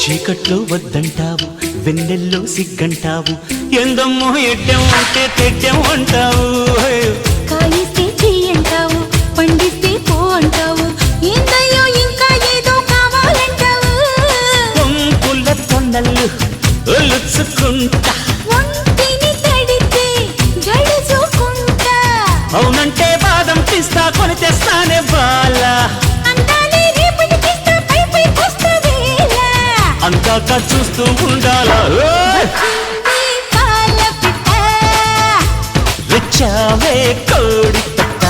చీకట్లో వద్దంటావు, వెన్నెల్లో సిగ్గంటావు, ఎందమ్మో ఎడ్డెం అంటే తెడ్డెం అంటావు. కాయిస్తే చెయ్యంటావు, పండిస్తే పో అంటావు, ఏందయ్యో ఇంకా ఏదో కావాలంటావు. పొంపుల తొన్నలు ఒలుచుకుంటా, ఒంటిని తడితే గడుచుకుంటా, అవునంటే బాదం పిస్తా కొని తెస్తానే బాలా, అందాలే రేపటికిస్తా పై పైకొస్తా వేళ. అందాక చూస్తూ ఉండాలా. ఈ పాల పిట్ట వచ్చావే కోడి పెట్ట.